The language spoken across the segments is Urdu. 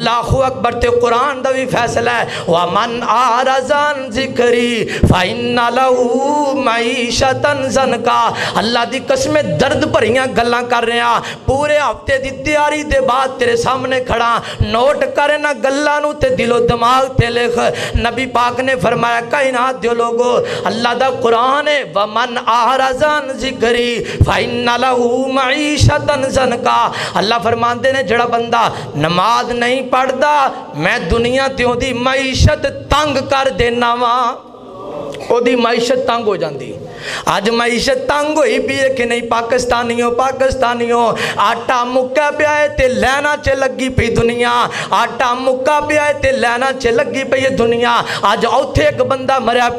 اللہ اکبر تے قرآن دا بھی فیصلہ ہے وَمَنْ أَعْرَضَ عَنْ ذِكْرِي فَإِنَّ لَهُ مَعِيشَةً ضَنْكًا اللہ دی قسمیں درد بھریاں گلاں کر رہے ہیں پورے ہفتے دی تیاری دے بعد تیرے سامنے کھڑا نوٹ کرے نہ گلاں نو تے دل و دماغ تے لکھ نبی پاک نے فرمایا کائنات دیو لوگو اللہ دا قرآن ہے وَمَنْ أَعْرَضَ عَنْ ذِكْرِي فَإِنَّ لَهُ مَعِيشَةً ضَنْكًا اللہ فرماندے نے جڑا بندہ نماز نہیں پڑھدا میں دنیا تیوں دی معیشت تنگ کر دینا وا او دی معیشت تنگ ہو جاندی آج معیشت تنگ ہوئی بھی ہے کہ نہیں پاکستانیوں آٹا مکہ پہ آئے تے لینا چے لگی پی دنیا آٹا مکہ پہ آئے تے لینا چے لگی پی دنیا آج اوتھے ایک بندہ مریا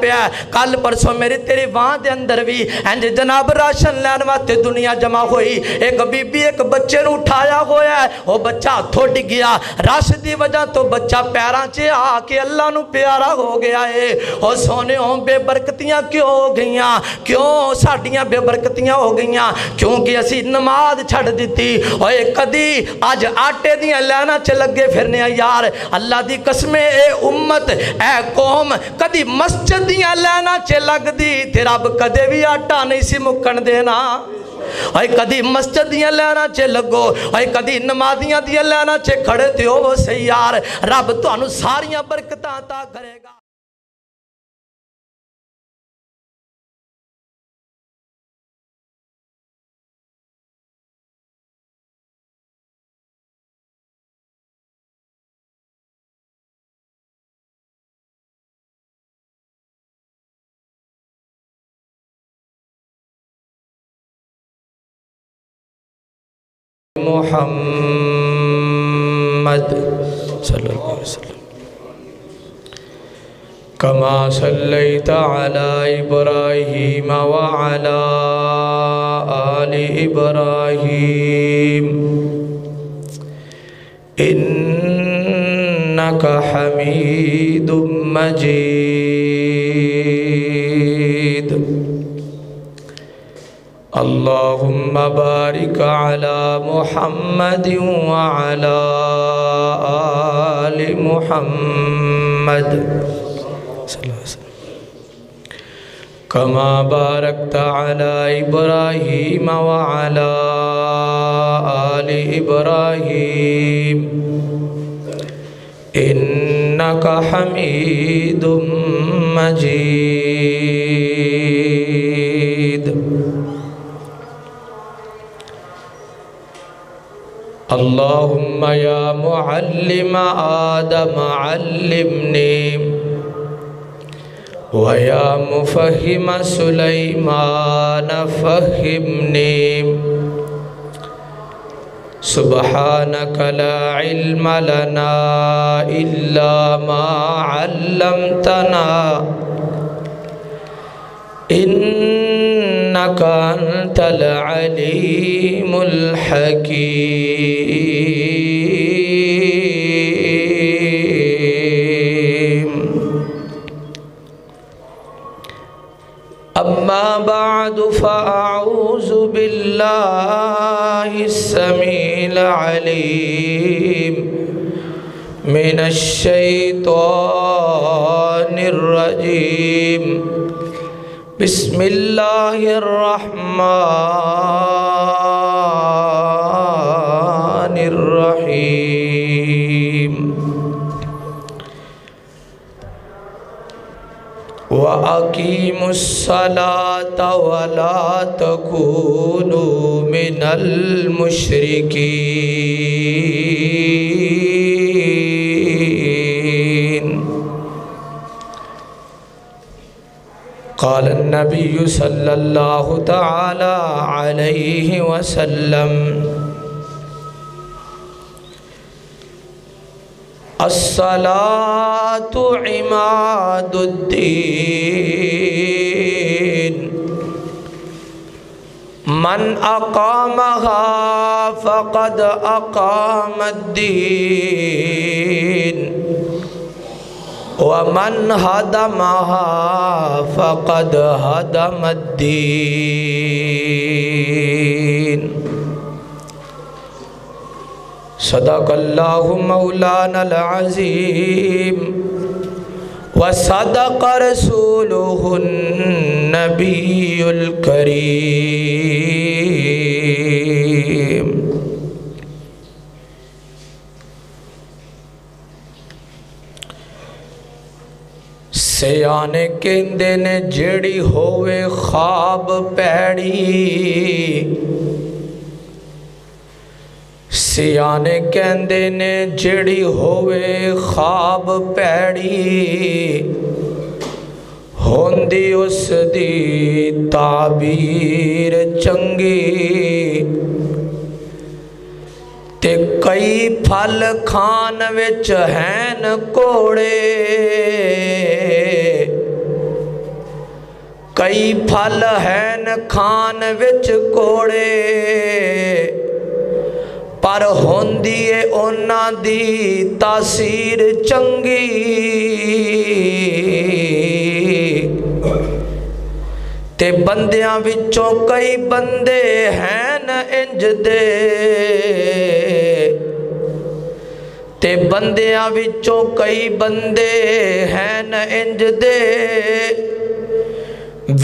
پہ ہے کل پرسوں میری تیری وہاں دے اندر بھی انجے جناب راشن لین واسطے دنیا جمع ہوئی ایک بی بی ایک بچے نو اٹھایا ہویا ہے وہ بچہ تھوڑ گیا رش دی وجہ تو بچہ پیراں چے آ کے اللہ نو پیارا ہو گیا ہے اور سونے بے برکتیاں کیوں ہو گئیاں کیوں ساڑیاں بے برکتیاں ہو گئیاں کیونکہ اسی نماز چھڑ دیتی اور ایک کدی آج آٹے دیاں لینا چے لگے پھرنے یار اللہ دی قسمیں اے امت اے قوم کدی مسجد دیاں لینا چے لگ دی تیرا اب کدے بھی آٹا نہیں سی مکن دینا اور کدی مسجد دیاں لینا چے لگو اور کدی نمازیاں دیاں لینا چے کھڑے تھے وہ سیار رب تو انو ساریاں برکتاں عطا کرے گا محمد صلی اللہ علیہ وسلم کما صلیت علی ابراہیم وعلا آل ابراہیم انکا حمید مجید اللہم بارک علی محمد وعلا آل محمد صلی اللہ علیہ وسلم کما بارکت علی ابراہیم وعلا آل ابراہیم انکا حمید مجید اللہم یا معلم آدم علمنی ویا مفہم سلیمان فہمنی سبحانک لا علم لنا الا ما علمتنا انک انت العلیم الحکیم اما بعد فاعوذ باللہ السمیع العلیم من الشیطان الرجیم بسم اللہ الرحمن الرحیم وَأَقِيمُوا الصَّلَاةَ وَلَا تَكُونُوا مِنَ الْمُشْرِكِينَ قال النبي صلى الله تعالى عليه وسلم الصلاة عماد الدين من أقامها فقد أقام الدين ومن هدمها فقد هدم الدين صدق اللہ مولانا العظیم وصدق رسولہ النبی الکریم۔ سیانے کہندے نے جیڑی ہووے خواب پیڑی، سیانے کہندے نے جیڑی ہووے خواب پیڑی، ہوندی اس دی تعبیر چنگی، تے کئی پھل کھان وچ ہین کوڑے، کئی پھل ہین کھان وچ کوڑے، پر ہوندی ہے اونا دی تاثیر چنگی، تے بندیاں وچوں کئی بندے ہیں نا انج دے، تے بندیاں وچوں کئی بندے ہیں نا انج دے،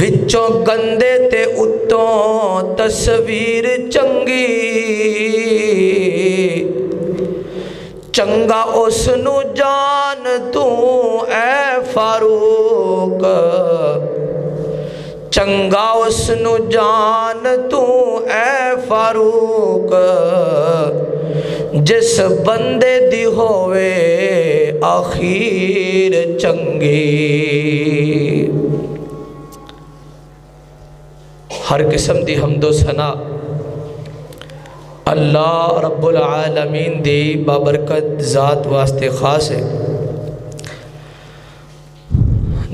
وچوں گندے تے اتوں تصویر چنگی، چنگا اس نو جان تو اے فاروق، چنگا اس نو جان تو اے فاروق، جس بندے دی ہوئے آخیر چنگی۔ ہر قسم دی حمد و ثنا اللہ رب العالمین دی بابرکت ذات واسطے خاص ہے۔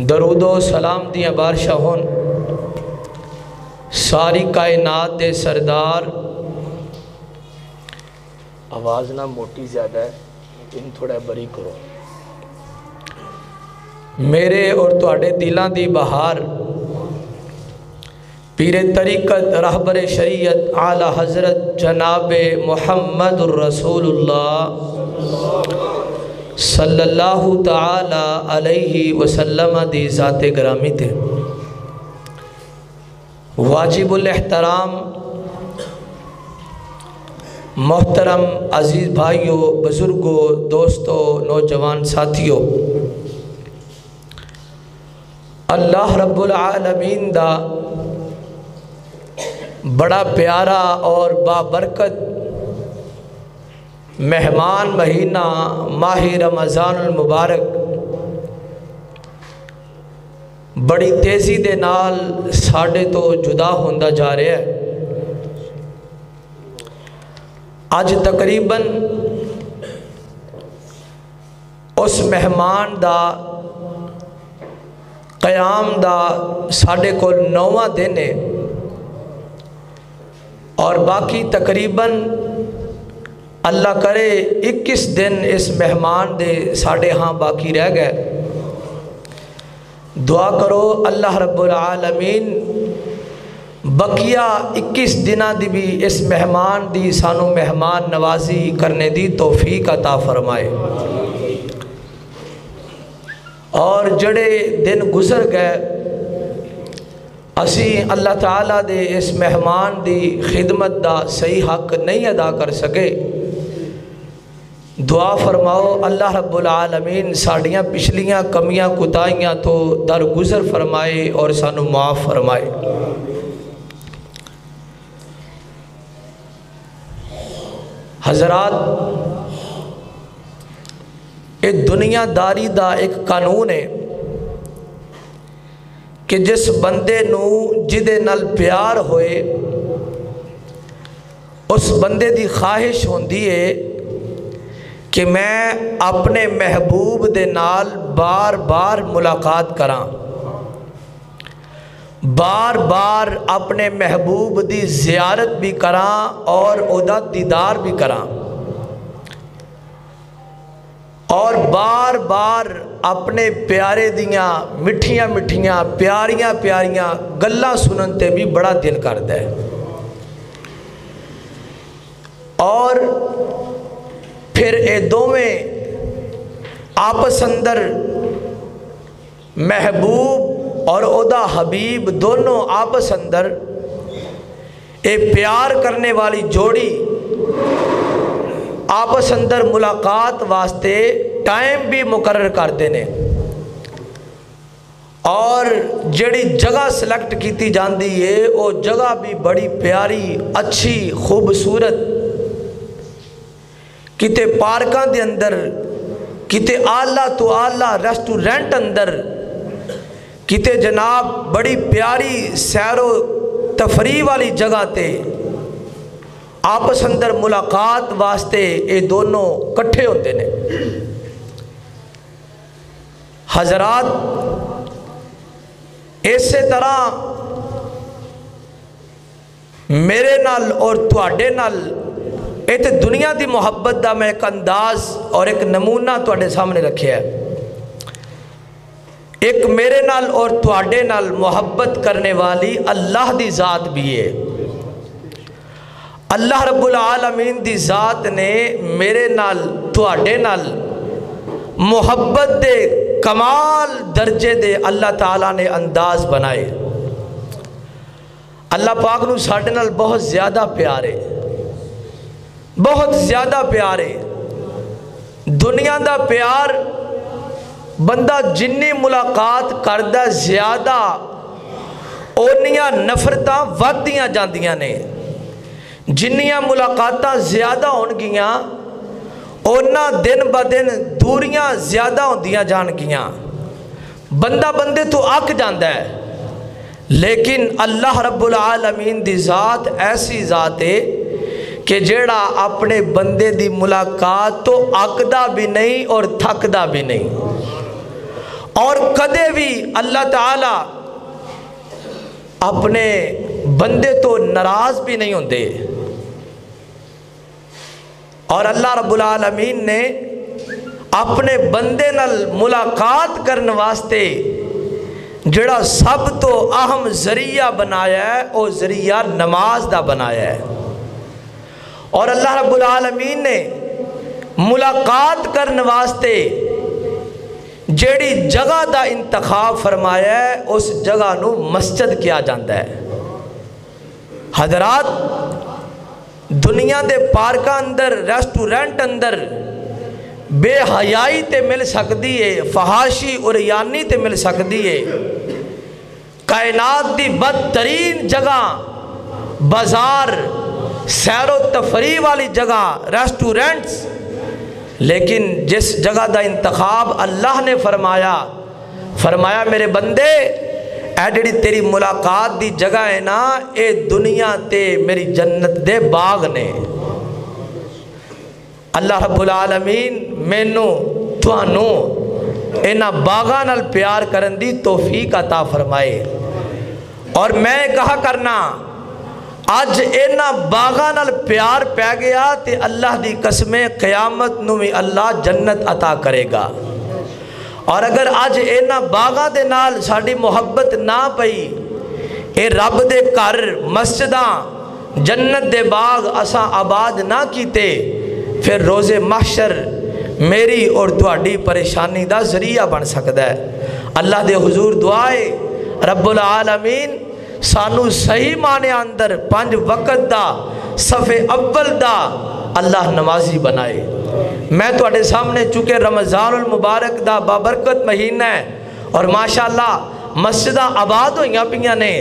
درود و سلام دیاں بارشاں ہون ساری کائنات دے سردار، آواز نہ موٹی زیادہ ہے ان تھوڑا بری کرو، میرے اور تواڈے دلاں دی بہار پیر طریقت رہبر شریعت اعلی حضرت جناب محمد الرسول اللہ صلی اللہ تعالی علیہ وسلم دی ذات گرامی تے واجب الاحترام محترم عزیز بھائیوں، بزرگوں، دوستوں، نوجوان ساتھیوں، اللہ رب العالمین دا بڑا پیارا اور بابرکت مہمان مہینہ ماہ رمضان المبارک بڑی تیزی دے نال ساڑھے تو جدا ہوندہ جا رہے ہیں۔ آج تقریباً اس مہمان دا قیام دا ساڑھے کو 9واں دن ہے، اور باقی تقریباً اللہ کرے 21 دن اس مہمان دے ساڑھے ہاں باقی رہ گئے۔ دعا کرو اللہ رب العالمین بقیہ 21 دنہ دی بھی اس مہمان دی سانو مہمان نوازی کرنے دی توفیق عطا فرمائے، اور جڑے دن گزر گئے اسی اللہ تعالیٰ دے اس مہمان دی خدمت دا صحیح حق نہیں ادا کر سکے، دعا فرماؤ اللہ رب العالمین ساڑیاں پچھلیاں کمیاں کتائیاں تو درگزر فرمائے اور سانو معاف فرمائے۔ حضرات، یہ دنیا داری دا ایک قانون ہے کہ جس بندے نو جدے نال پیار ہوئے اس بندے دی خواہش ہوندی ہے کہ میں اپنے محبوب دے نال بار بار ملاقات کراں، بار بار اپنے محبوب دی زیارت بھی کراں اور اودا دیدار بھی کراں، اور بار بار اپنے پیارے دیاں مٹھیاں مٹھیاں پیاریاں پیاریاں گلاں سننتے بھی بڑا دل کرتا ہے۔ اور پھر اے دوویں آپس اندر محبوب اور اودا حبیب دونوں آپس اندر اے پیار کرنے والی جوڑی آپس اندر ملاقات واسطے ٹائم بھی مقرر کر دینے اور جڑی جگہ سلیکٹ کیتی جاندی ہے وہ جگہ بھی بڑی پیاری اچھی خوبصورت کتے پارکاں دے اندر کتے آلہ تو آلہ ریسٹورنٹ اندر کتے جناب بڑی پیاری سیر و تفریح والی جگہ تے آپس اندر ملاقات واسطے اے دونوں کٹھے ہوتے نے۔ حضرات اسی طرح میرے نال اور تواڈے نال اے تے دنیا دی محبت دا میں ایک انداز اور ایک نمونہ تواڈے سامنے رکھیا ہے۔ ایک میرے نال اور تواڈے نال محبت کرنے والی اللہ دی ذات بھی ہے۔ اللہ رب العالمین دی ذات نے میرے نال تواڈے نال محبت دے کمال درجے دے اللہ تعالیٰ نے انداز بنائے۔ اللہ پاک نو ساڈے نال بہت زیادہ پیارے، بہت زیادہ پیارے۔ دنیا دا پیار بندہ جنی ملاقات کردہ زیادہ اونیاں نفرتاں ودیاں جاندیاں نے، جنیاں ملاقاتاں زیادہ ہون گیاں اونا دن با دن دوریاں زیادہ ہوندیاں جان گیاں، بندہ بندے تو اک جاندہ ہے۔ لیکن اللہ رب العالمین دی ذات ایسی ذات ہے کہ جیڑا اپنے بندے دی ملاقات تو اکدا بھی نہیں اور تھکدا بھی نہیں، اور کدے بھی اللہ تعالیٰ اپنے بندے تو ناراض بھی نہیں ہوندے۔ اور اللہ رب العالمین نے اپنے بندے نال ملاقات کرنے واسطے جڑا سب تو اہم ذریعہ بنایا ہے وہ ذریعہ نماز دا بنایا ہے۔ اور اللہ رب العالمین نے ملاقات کرنے واسطے جیڑی جگہ دا انتخاب فرمایا ہے اس جگہ نو مسجد کیا جاندہ ہے۔ حضرات دنیا دے پارکاں اندر ریسٹورنٹ اندر بے حیائی تے مل سکتی ہے، فحاشی اور یانی تے مل سکتی ہے، کائنات دی بدترین جگہ بازار سیر و تفریح والی جگہ ریسٹورنٹس، لیکن جس جگہ دا انتخاب اللہ نے فرمایا میرے بندے اے جڑی تیری ملاقات دی جگہ ہے نا اے دنیا تے میری جنت دے باغ نے۔ اللہ رب العالمین مینوں تانوں اینا باغاں نال پیار کرن دی توفیق عطا فرمائے۔ اور میں کہا کرنا آج اینا باغاں نال پیار پہ گیا تے اللہ دی قسمیں قیامت نو میں اللہ جنت عطا کرے گا۔ اور اگر آج اینا باغاں دے نال ساڑی محبت نہ پئی، اے رب دے کر مسجداں جنت دے باغ اساں آباد نہ کیتے، پھر روز محشر میری اور تواڈی پریشانی دا ذریعہ بن سکتا ہے۔ اللہ دے حضور دعائے رب العالمین سانو صحیح معنی اندر 5 وقت دا صف اول دا اللہ نمازی بنائے۔ میں تواڈے سامنے چونکہ رمضان المبارک دا بابرکت مہینہ ہے اور ماشاءاللہ مسجداں آباد ہوئیاں پیاں نے،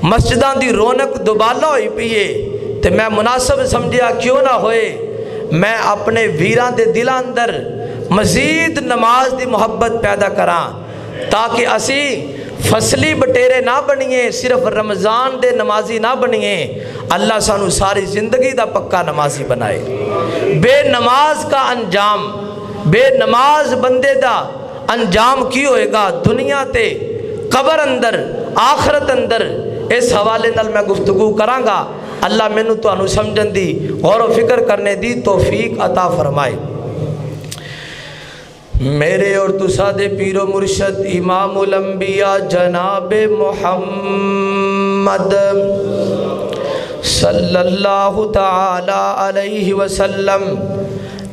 مسجداں دی رونق دوبالا ہوئی پیے، تے میں مناسب سمجھیا کیوں نہ ہوئے میں اپنے ویران دے دل اندر مزید نماز دی محبت پیدا کراں تاکہ اسی فصلی بٹیرے نہ بنیے، صرف رمضان دے نمازی نہ بنیے، اللہ سانو ساری زندگی دا پکا نمازی بنائے۔ بے نماز کا انجام، بے نماز بندے دا انجام کی ہوئے گا دنیا تے قبر اندر آخرت اندر، اس حوالے نال میں گفتگو کرانگا۔ اللہ میں نو تو انو سمجھن دی غور و فکر کرنے دی توفیق عطا فرمائے۔ میرے اور تسادے پیر و مرشد امام الانبیاء جناب محمد صلی اللہ تعالی علیہ وسلم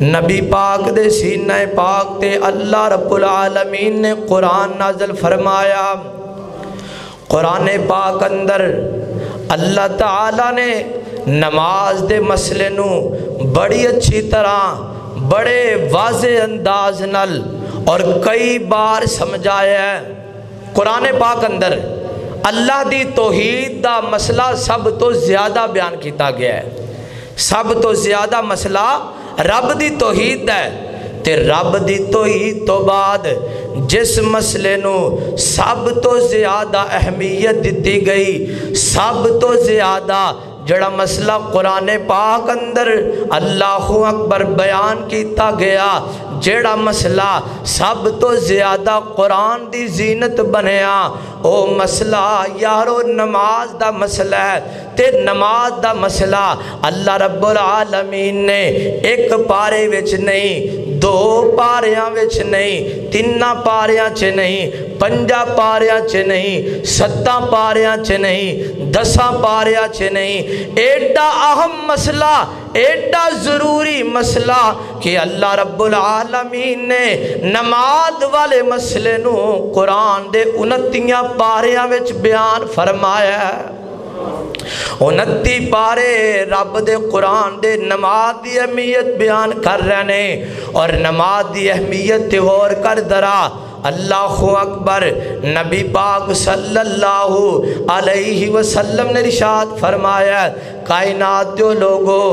نبی پاک دے سینہ پاک تے اللہ رب العالمین نے قرآن نازل فرمایا۔ قرآن پاک اندر اللہ تعالیٰ نے نماز دے مسئلے نو بڑی اچھی طرح بڑے واضح انداز نل اور کئی بار سمجھایا ہے۔ قرآن پاک اندر اللہ دی توحید دا مسئلہ سب تو زیادہ بیان کیتا گیا ہے۔ سب تو زیادہ مسئلہ رب دی توحید ہے تے رب دی توحید تو بعد جس مسئلے نو سب تو زیادہ اہمیت دیتی گئی، سب تو زیادہ جڑا مسئلہ قرآن پاک اندر اللہ اکبر بیان کیتا گیا، جڑا مسئلہ سب تو زیادہ قرآن دی زینت بنیا، او مسئلہ یارو نماز دا مسئلہ ہے۔ تے نماز دا مسئلہ اللہ رب العالمین نے ایک پارے وچ نہیں، دو پاریاں وچ نہیں، تینہ پاریاں چ نہیں، پنجا پاریاں چ نہیں، ستاں پاریاں چ نہیں، دساں پاریاں چ نہیں، ایڈا اہم مسئلہ، ایڈا ضروری مسئلہ کہ اللہ رب العالمین نے نماز والے مسئلے نو قرآن دے 29 پاریاں وچ بیان فرمایا ہے۔ 29 پارے رب دے قرآن دے نماز دی اہمیت بیان کر رہے ہیں، اور نماز دی اہمیت تے غور کر درا۔ اللہ اکبر، نبی پاک صلی اللہ علیہ وسلم نے ارشاد فرمایا، کائنات دیو لوگو،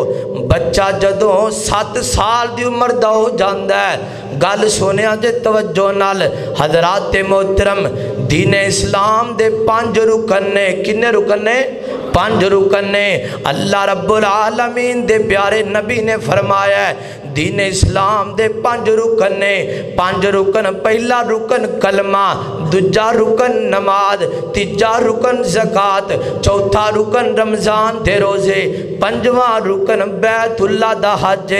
بچہ جدوں 7 سال دی عمر دا ہو جاندا ہے، گل سنیا جے توجہ نال، حضرات محترم، دین اسلام دے 5 رکن نے، کنے رکن نے؟ 5 رکن نے۔ اللہ رب العالمین دے پیارے نبی نے فرمایا ہے دین اسلام دے 5 رکن نے۔ 5 رکن، پہلا رکن کلمہ، دوجا رکن نماز، تیجا رکن زکات، چوتھا رکن رمضان دے روزے، پنجواں رکن بیت اللہ دا حج۔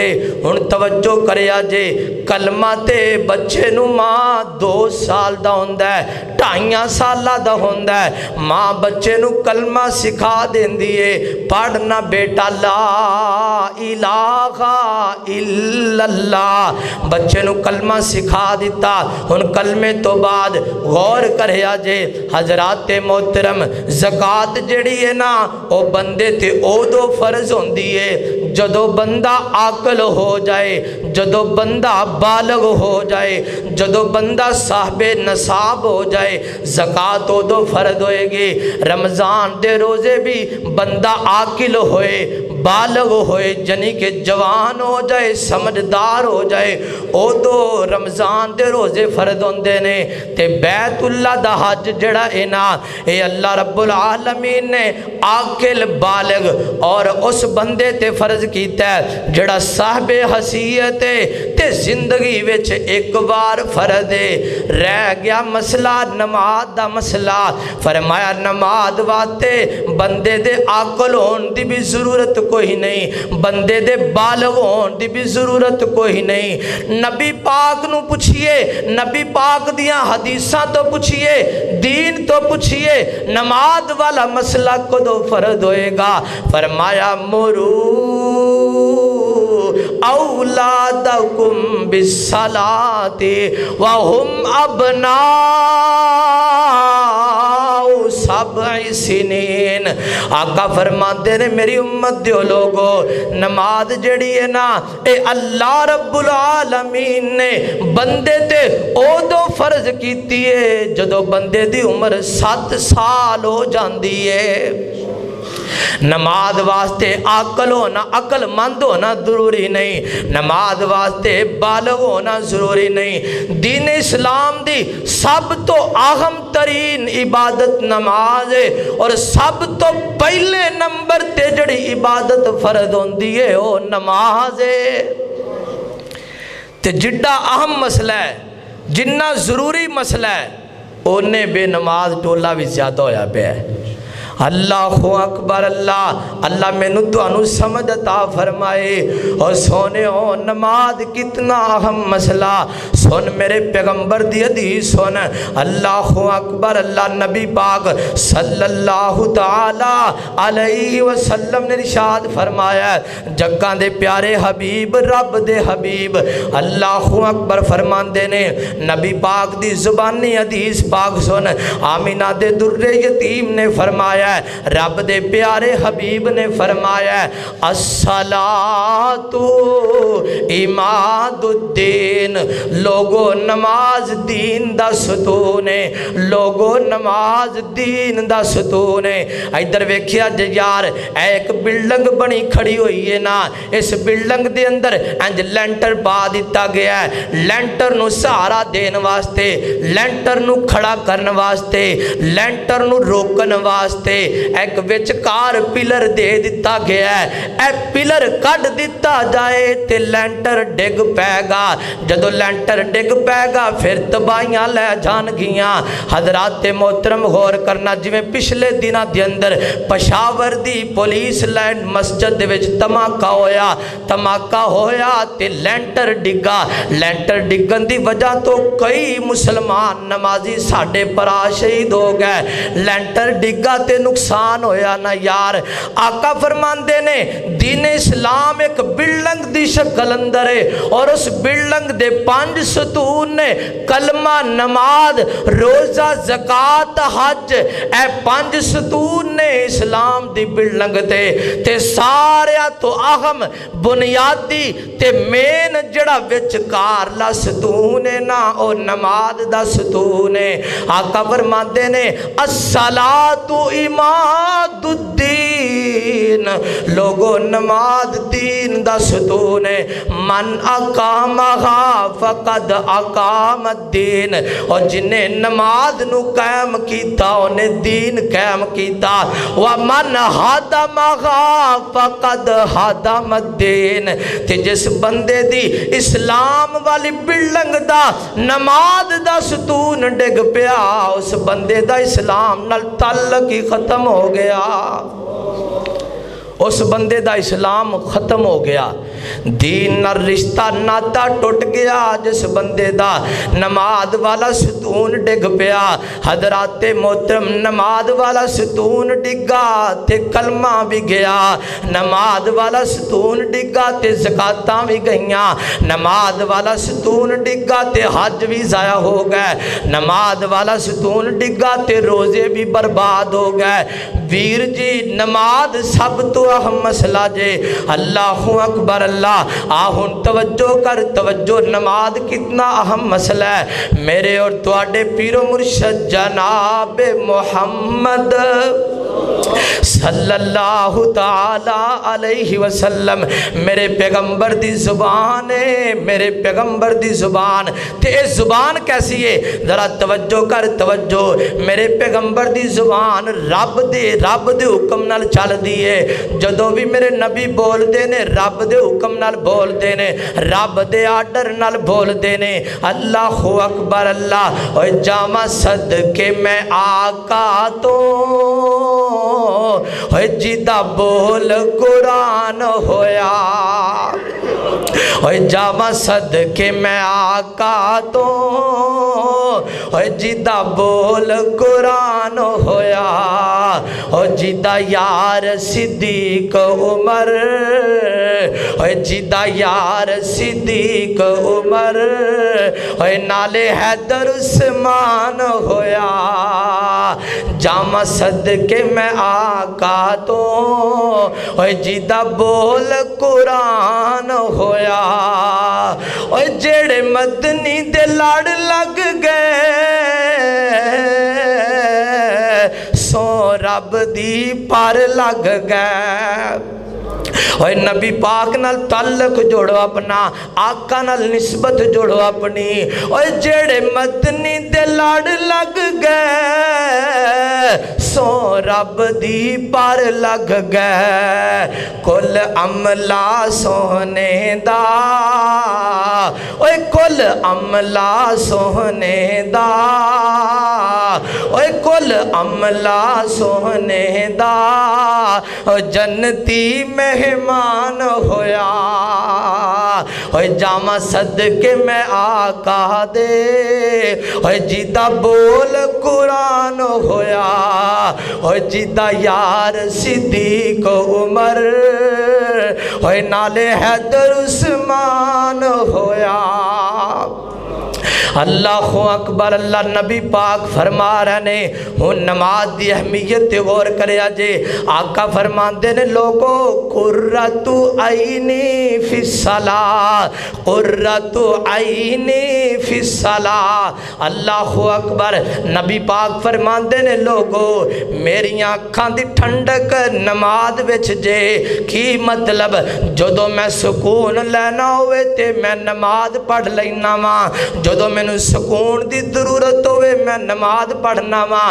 ہن توجہ کریا جے، کلمہ تے بچے نو ماں 2 سال دا ہوندا ہے، 2.5 سالہ دا ہوندا ہے، ماں بچے نو کلمہ سکھا دیندی ہے، پڑھنا بیٹا لا الہ الا اللہ، بچے نو کلمہ سکھا دیتا۔ ہن کلمے تو بعد غور کریا جے حضرات محترم، زکات جڑی ہے نا او بندے تے او دو فرض ہوندی ہے جدو بندہ عاقل ہو جائے، جدو بندہ بالغ ہو جائے، جدو بندہ صاحب نصاب ہو جائے، زکات او دو فرض ہوئے گی۔ رمضان دے روزے بھی بندہ عاقل ہوئے، بالغ ہوئے، جنی کہ جوان ہو جائے، سمجھدار ہو جائے، او دو رمضان دے روزے فرض ہوندے نے۔ تے بیت اللہ دا حج جڑا ہے نا، اے اللہ رب العالمین نے عاقل بالغ اور اس بندے تے فرض کیتا ہے جڑا صاحب حیثیت تے زندگی وچ ایک بار فرض ہے۔ رہ گیا مسئلہ نماز دا مسئلہ، فرمایا نماز واسطے بندے دے عاقل ہون دی بھی ضرورت کوئی نہیں، بندے دے بالغ ہون دی بھی ضرورت کوئی نہیں۔ نبی پاک نو پوچھئے، نبی پاک دیاں حدیثاں تو پوچھئے، دین تو پوچھئے، نماز والا مسئلہ کدو فرض ہوئے گا؟ فرمایا مرو اولادکم بالصلاۃ وہم ابناء 7 سنین۔ آقا فرماتے نے میری امت دیو لوگو، نماز جڑی ہے نا، اے اللہ رب العالمین نے بندے تے او دو فرض کیتی ہے جدو بندے دی عمر 7 سال ہو جاندی ہے۔ نماز واسطے عاقل ہونا، عقل مند ہونا ضروری نہیں، نماز واسطے بالغ ہونا ضروری نہیں۔ دین اسلام دی سب تو اہم ترین عبادت نماز ہے، اور سب تو پہلے نمبر تے جڑی عبادت فرض ہوندی ہے وہ نماز ہے۔ تے جڑا اہم مسئلہ ہے، جنہ ضروری مسئلہ ہے، انہیں بے نماز ٹولا بھی زیادہ ہویا پہ ہے۔ اللہ اکبر اللہ اللہ مینوں تانوں سمجھ عطا فرمائے۔ اور سونے ہو نماز کتنا اہم مسئلہ، سن میرے پیغمبر دی حدیث سن، اللہ اکبر اللہ نبی پاک صلی اللہ تعالی علیہ وسلم نے ارشاد فرمایا ہے، جگاں دے پیارے حبیب رب دے حبیب اللہ اکبر فرماندے نے، نبی پاک دی زبانی حدیث پاک سن، آمینہ دے در یتیم نے فرمایا ہے، رب دے پیارے حبیب نے فرمایا ہے، الصلاۃ عماد الدین، لوگو نماز دین دا ستون ہے، لوگو نماز دین دا ستون ہے۔ ادھر ویکھیا جے یار ایک بلڈنگ بنی کھڑی ہوئی ہے نا، اس بلڈنگ دے اندر انج لینٹر پا دیتا گیا ہے، لینٹر نو سہارا دین واسطے، لینٹر نو کھڑا کرن واسطے، لینٹر نو روکن واسطے ایک وچکار پلر دے دیتا گیا ہے، اے پلر کٹ دیتا جائے تے لینٹر ڈگ پے گا، جدو لینٹر ڈگ پے گا پھر تباہیاں لے جان گیاں۔ حضرات محترم غور کرنا، جویں پچھلے دنوں دے اندر پشاور دی پولیس لائن مسجد دے وچ دھماکہ ہویا تے لینٹر ڈگا، لینٹر ڈگن دی وجہ تو کئی مسلمان نمازی ساڈے پرا شہید ہو گئے، لینٹر ڈگا تے نقصان ہویا نا یار۔ آقا فرماندے نے دین اسلام ایک بلڈنگ دی شکل اندر ہے، اور اس بلڈنگ دے 5 ستون نے، کلمہ نماز روزہ زکات حج، اے 5 ستون نے اسلام دی بلڈنگ تے سارے تو اہم بنیادی تے مین جڑا وچکار لا ستون ہے نا، او نماز دا ستون ہے۔ آقا فرماندے نے الصلاۃ عماد الدین، لوگو نماز دین دا ستون ہے، من اقامہا فقد اقام الدین، اور جنہیں نماز نو قائم کیتا انہیں دین قائم کیتا، ومن ہدمہا فقد ہدم الدین، تے جس بندے دی اسلام والی بلڈنگ دا نماز دا ستون ڈگ پیا، اس بندے دا اسلام نال تعلق ہی ختم ہو گیا، اس بندے دا اسلام ختم ہو گیا، دین نہ رشتہ ناتا ٹوٹ گیا، جس بندے دا نماز والا ستون ڈگ پیا۔ حضرات محترم نماز والا ستون ڈگا تے کلمہ بھی گیا، نماز والا ستون ڈگا تے زکاتاں بھی گئیاں، نماز والا ستون ڈگا تے حج بھی ضائع ہو گئے، نماز والا ستون ڈگا تے روزے بھی برباد ہو گئے۔ ویر جی نماز سب تو اہم مسئلہ جے، اللہ اکبر اللہ، آہن توجہ کر توجہ، نماز کتنا اہم مسئلہ ہے۔ میرے اور تواڈے پیر و مرشد جناب محمد صلی اللہ تعالی علیہ وسلم، میرے پیغمبر دی زبان ہے، میرے پیغمبر دی زبان، تے اس زبان کیسی ہے ذرا توجہ کر توجہ، میرے پیغمبر دی زبان رب دے حکم نال چل دیئے، جدو بھی میرے نبی بول دینے رب دے حکم نال بول دینے، رب دے آرڈر نال بول دینے۔ اللہ اکبر اللہ، اور جامع صدقے میں آقا تو جیدہ بول قرآن ہویا، جامع صدقے میں آقا تو جیدہ بول قرآن ہویا، جیدہ یار صدیق عمر، جیدہ یار صدیق عمر، نالے حیدر عثمان ہویا، جامع صدقے میں آقا تو جیدہ بول قرآن ہویا، جیڑے مدنی دے لڑ لگ گئے سو رب دی پر لگ گئے۔ اور نبی پاک نال تعلق جوڑو اپنا، آقا نال نسبت جوڑو اپنی، اور جیڑے مدنی دے لڑ لگ گئے سو رب دی پر لگ گئے، کل عملہ سونے دا، اوے کل عملہ سونے دا، اوے کل عملہ سونے دا جنتی مہمان ہویا اوے جامع صدقے میں آقا دے اوے جیدہ بول قرآن ہویا اوے جیدہ یار صدیق عمر اوے نالے حیدر عثمان ہویا اللہ اکبر اللہ نبی پاک فرما رہے ہیں ہوں نماز دی اہمیت غور کرے آجے آقا فرماندے نے لوگو قرۃ عینی فی الصلاۃ قرۃ عینی فی الصلاۃ اللہ اکبر نبی پاک فرماندے نے لوگو میری آنکھاں دی ٹھنڈک نماز وچ جے کی مطلب جدو میں سکون لینا ہوئے تے میں نماز پڑھ لینا ماں جدو میں سکون دی ضرورت ہوئے میں نماز پڑھنا وا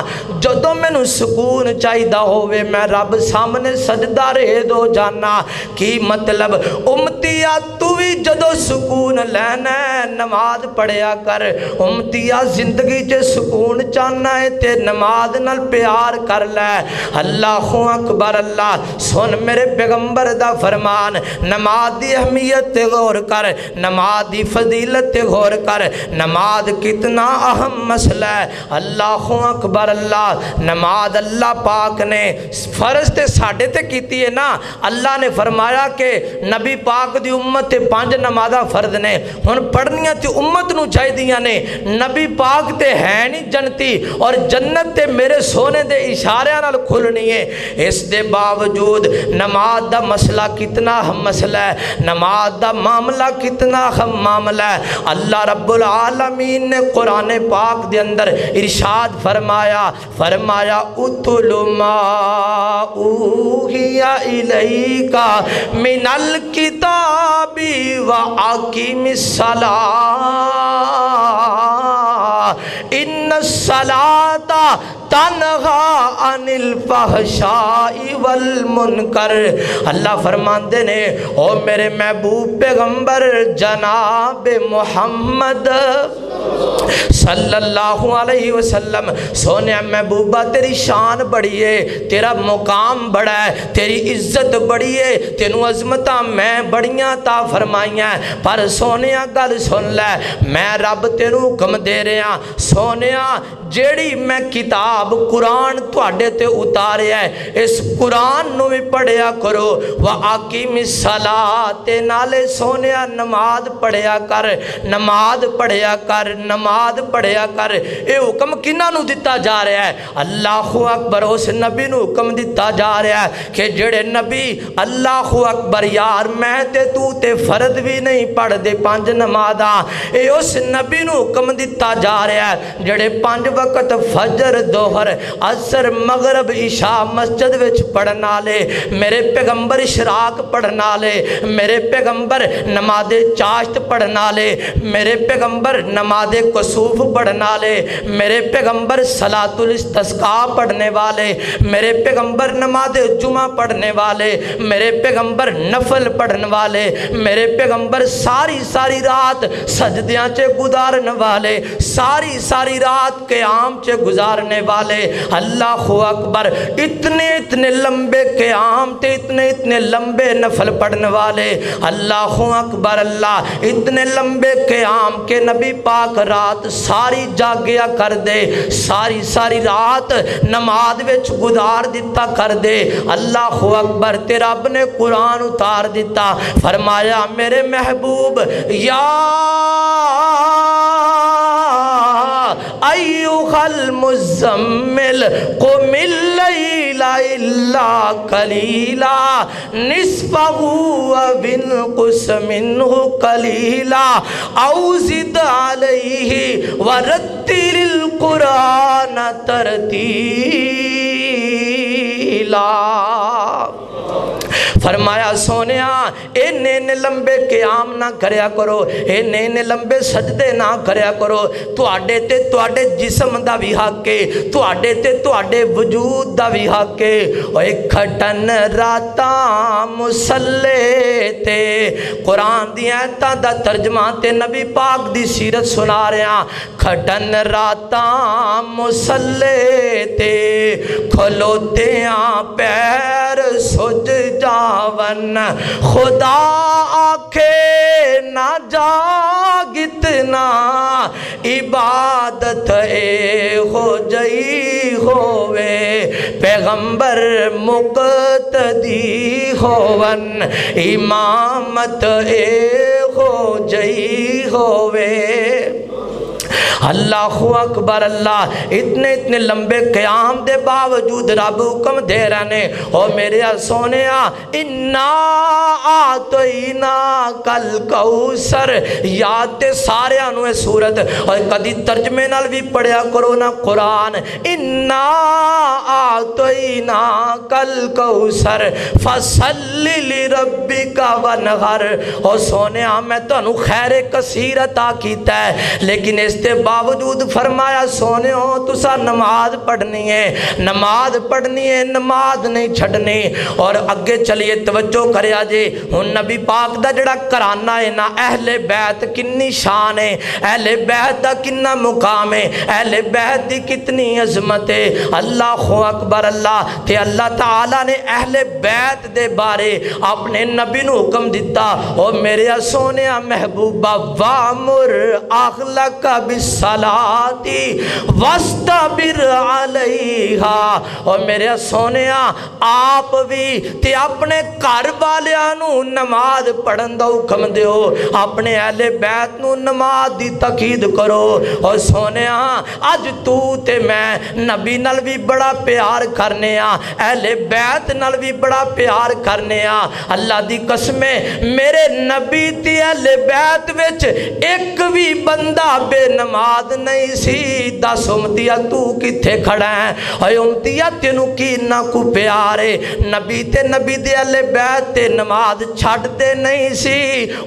جدو میں سکون چاہیدہ ہوئے میں رب سامنے سجدہ ریز ہو جانا کی مطلب امتیا تو بھی جدو سکون لینا ہے نماز پڑھیا کر امتیا زندگی چے سکون چاہنا ہے تے نماز نال پیار کر لے اللہ اکبر اللہ سن میرے پیغمبر دا فرمان نماز دی اہمیت غور کر نماز دی فضیلت غور کر نماز کتنا اہم مسئلہ ہے اللہ اکبر اللہ نماز اللہ پاک نے فرض تے ساڑھے تے کیتی ہے نا اللہ نے فرمایا کہ نبی پاک دی امت تے 5 نمازہ فرض نے ہن پڑھنیاں تے امت نو چاہی دیاں نے نبی پاک تے ہے نہیں جنتی اور جنت تے میرے سونے دے اشارے نال کھلنی ہے اس دے باوجود نماز دا مسئلہ کتنا اہم مسئلہ ہے نماز دا معاملہ کتنا اہم معاملہ ہے اللہ رب العالمین نے قرآن پاک دے اندر ارشاد فرمایا اتل ما اوحی الیک من الکتاب واقم الصلاۃ ان الصلاۃ تنہا عن الفحشاء والمنکر اللہ فرماندے نے او میرے محبوب پیغمبر جناب محمد صلی اللہ علیہ وسلم سونے محبوبہ تیری شان بڑی ہے تیرا مقام بڑا ہے تیری عزت بڑی ہے تینوں عظمتاں میں بڑیاں تا فرمائیاں پر سونیا گل سن لے میں رب تینوں حکم دے رہا سونیا جیڑی میں کتاب قرآن تواڈے تے اتارے ہے اس قرآن نو بھی پڑھیا کرو وَأَقِمِ الصَّلَاةَ نالے سونیا نماز پڑھیا کر نماز پڑھیا کر نماز پڑھیا کر اے حکم کنہ نو دیتا جا رہا ہے اللہ اکبر اس نبی نو حکم دیتا جا رہا ہے کہ جڑے نبی اللہ اکبر یار میں تے فرد بھی نہیں پڑھ دے 5 نمازاں اے اس نبی نو حکم دیتا جا رہا ہے جڑے 5 وقت فجر ظہر عصر مغرب عشاء مسجد وچ پڑھنا لے میرے پیغمبر اشراق پڑھنا لے میرے پیغمبر نماز چاشت پڑھنا لے میرے پیغمبر نماز کسوف پڑھنا لے میرے پیغمبر صلاۃ الاستسقاء پڑھنے والے میرے پیغمبر نماز جمعہ پڑھنے والے میرے پیغمبر نفل پڑھنے والے میرے پیغمبر ساری رات سجدیاں چے گزارنے والے ساری رات قیام چے گزارنے والے اللہ اکبر اتنے لمبے قیام تے اتنے لمبے نفل پڑھنے والے اللہ اکبر اللہ اتنے لمبے قیام کے نبی پاک رات ساری جاگیا کر دے ساری رات نماز وچ گزار دیتا کر دے اللہ اکبر تے رب نے قرآن اتار دیتا فرمایا میرے محبوب یا ایوہ المزمل قم اللیل الا قلیلا نصفہ وانقص منہ قلیلا او زد علیہ ورتل القرآن ترتیلا فرمایا سونیا اینے لمبے قیام نہ کریا کرو، اینے لمبے سجدے نہ کریا کرو، تواڈے تے تواڈے جسم دا بھی حق ہے، تواڈے تے تواڈے وجود دا بھی حق ہے۔ اوے کھٹن راتاں مسلے تے، قرآن دی آیتاں دا ترجمہ تے نبی پاک دی سیرت سنا رہے ہیں۔ کھٹن راتاں مسلے تے، کھلوتیاں پیر سج جاون، خدا آکھے نہ جاگتنا، عبادت اے ہو جئی ہووے، پیغمبر مقتدی ہوون، امامت اے ہو جئی ہووے۔ اللہ اکبر اللہ، اتنے لمبے قیام دے باوجود رب حکم دے رہنے، او میرے سونیا انا آتینا کل کوثر، یاد تے سارے انوے سورت، اور کدی ترجمے نال بھی پڑھیا کرو نا قرآن، انا آتینا کل کوثر فصل لربک ونحر۔ او سونیا میں تو انو خیر کثیر عطا کیتا ہے، لیکن اس تے باوجود فرمایا سونے ہو تسا نماز پڑھنی ہے، نماز پڑھنی ہے، نماز نہیں چھڑنی۔ اور اگے چلیے توجہ کریا جے، ہن نبی پاک دا جڑا کرانہ ہے نا، اہل بیت کنی شان ہے، اہل بیت دا کنا مقام ہے، اہل بیت دی کتنی عظمت ہے۔ اللہ اکبر اللہ، تے اللہ تعالیٰ نے اہل بیت دے بارے اپنے نبی نو حکم دیتا، او میرے سونیا محبوبہ وامر اخلق بالصلاۃ واستبر علیہا، اور میرے سونیا آپ بھی تے اپنے گھر والیاں نو نماز پڑھن دا حکم دیو، اپنے اہل بیت نو نماز دی تاکید کرو۔ اور سونیا اج تو تے میں نبی نال بھی بڑا پیار کرنے آ، اہل بیت نال بھی بڑا پیار کرنے آ۔ اللہ دی قسم میرے نبی تے اہل بیت وچ ایک بھی بندہ بے نماز نہیں سی۔ دس امتیا تو کتھے کھڑا ہے، اے امتیا تینو کی نہ کو پیارے، نبی تے نبی دے اہل بیت تے نماز چھڑ دے نہیں سی،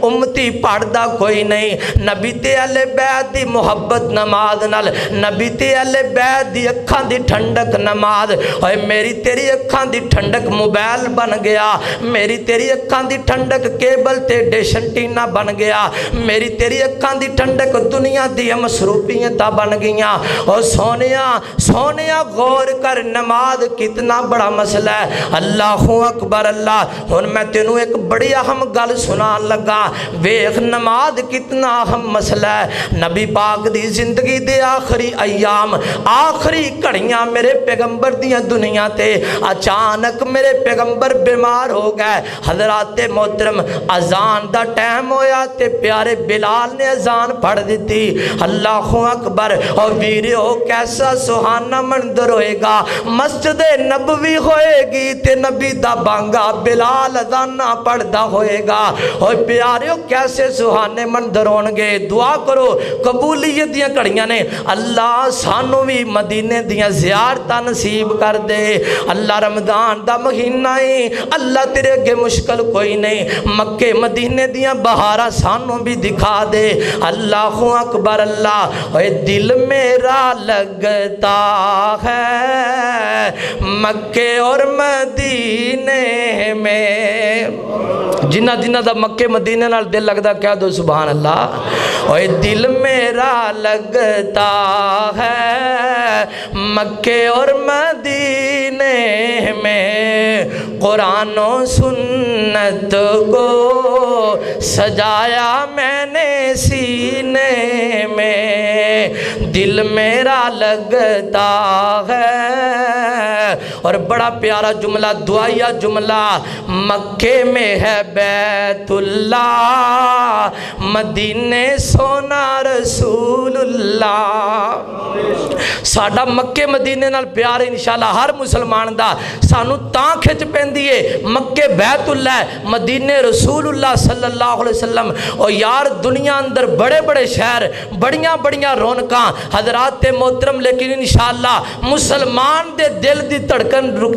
امتی پڑھ دا کوئی نہیں۔ نبی تے اہل بیت دی محبت نماز نال، نبی تے اہل بیت دی اکھاں دی ٹھنڈک نماز، اے میری تیری اکھاں دی ٹھنڈک موبائل بن گیا، میری تیری اکھاں دی ٹھنڈک کیبل تے ڈش انٹینا بن گیا، میری تیری اکھاں دی ٹھنڈک دنیا دی مصروفیتاں بن گئیاں۔ اور سونیا غور کر، نماز کتنا بڑا مسئلہ ہے۔ اللہ اکبر اللہ، ہن میں تینوں ایک بڑی اہم گل سنان لگا، ویکھ نماز کتنا اہم مسئلہ ہے۔ نبی پاک دی زندگی دے آخری ایام، آخری گھڑیاں میرے پیغمبر دیاں دنیا تے اچانک میرے پیغمبر بیمار ہو گئے۔ حضرات محترم اذان دا ٹائم ہویا تے پیارے بلال نے اذان پڑھ دیتی۔ اللہ اکبر، اور ویریو کیسا سہانا منظر ہوئے گا، مسجد نبوی ہوئے گی تے نبی دا بانگا بلال اذانہ پڑھدا ہوئے گا، اور پیاریو کیسے سہانے منظر ہونگے۔ دعا کرو قبولیت دیاں کڑیاں نے، اللہ سانو بھی مدینے دیاں زیارتہ نصیب کر دے۔ اللہ رمضان دا مہینہ ہی، اللہ تیرے اگے مشکل کوئی نہیں، مکے مدینے دیاں بہارا سانو بھی دکھا دے۔ اللہ اکبر اللہ، اے دل میرا لگتا ہے مکے اور مدینے میں، جنہ دا مکے مدینے نال دل لگدا کہہ دو سبحان اللہ۔ اے دل میرا لگتا ہے مکے اور مدینے میں، قرآن و سنت کو سجایا میں نے سینے میں، دل میرا لگتا ہے۔ اور بڑا پیارا جملہ، دعائیہ جملہ، مکے میں ہے بیت اللہ، مدینے سونا رسول اللہ۔ ساڈا مکے مدینے نال پیار انشاءاللہ ہر مسلمان دا سانو تاں کھچ پیندی ہے، مکے بیت اللہ ہے، مدینے رسول اللہ صلی اللہ علیہ وسلم۔ اور یار دنیا اندر بڑے بڑے شہر، بڑیاں رونقاں حضرات محترم، لیکن انشاءاللہ مسلمان دے دل دی ਧੜਕਣ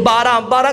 12-12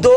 2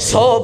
100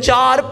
4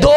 2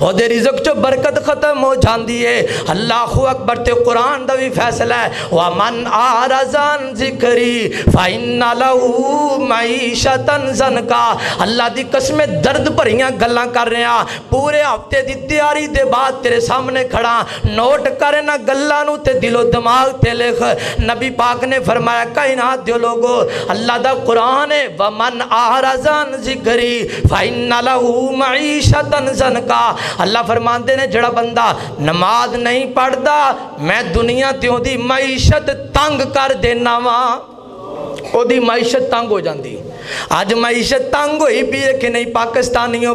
ਉਹਦੇ ਰਿਜ਼ਕ ਚੋਂ ਬਰਕਤ ਖਤਮ ਹੋ ਜਾਂਦੀ ਹੈ। ਅੱਲਾਹੁ ਅਕਬਰ। ਤੇ ਕੁਰਾਨ ਦਾ ਵੀ ਫੈਸਲਾ ਹੈ, ਵਾ ਮਨ ਆਰਜ਼ਨ ਜ਼ਿਕਰੀ ਫਇੰਨ ਲਹੂ ਮਈਸ਼ਤਨ ਜ਼ਨਕਾ। ਅੱਲਾ ਦੀ ਕਸਮ ਦਰਦ ਭਰੀਆਂ ਗੱਲਾਂ ਕਰ ਰਿਹਾ, ਪੂਰੇ ਹਫਤੇ ਦੀ ਤਿਆਰੀ ਦੇ ਬਾਅਦ ਤੇਰੇ ਸਾਹਮਣੇ ਖੜਾ, ਨੋਟ ਕਰ ਇਹਨਾਂ ਗੱਲਾਂ ਨੂੰ ਤੇ ਦਿਲੋਂ ਦਿਮਾਗ ਤੇ ਲਿਖ। ਨਬੀ ਪਾਕ ਨੇ ਫਰਮਾਇਆ, ਕਾਇਨਾਤ ਦੇ ਲੋਗੋ, ਅੱਲਾ ਦਾ ਕੁਰਾਨ ਹੈ, ਵਾ ਮਨ ਆਰਜ਼ਨ ਜ਼ਿਕਰੀ ਫਇੰਨ ਲਹੂ ਮਈਸ਼ਤਨ ਜ਼ਨਕਾ। اللہ فرماندے نے جڑا بندہ نماز نہیں پڑھدا میں دنیا تے دی معیشت تنگ کر دینا وا۔ او دی معیشت تنگ ہو جاندی۔ آج معیشت تنگ ہوئی بھی ہے کہ نہیں پاکستانیوں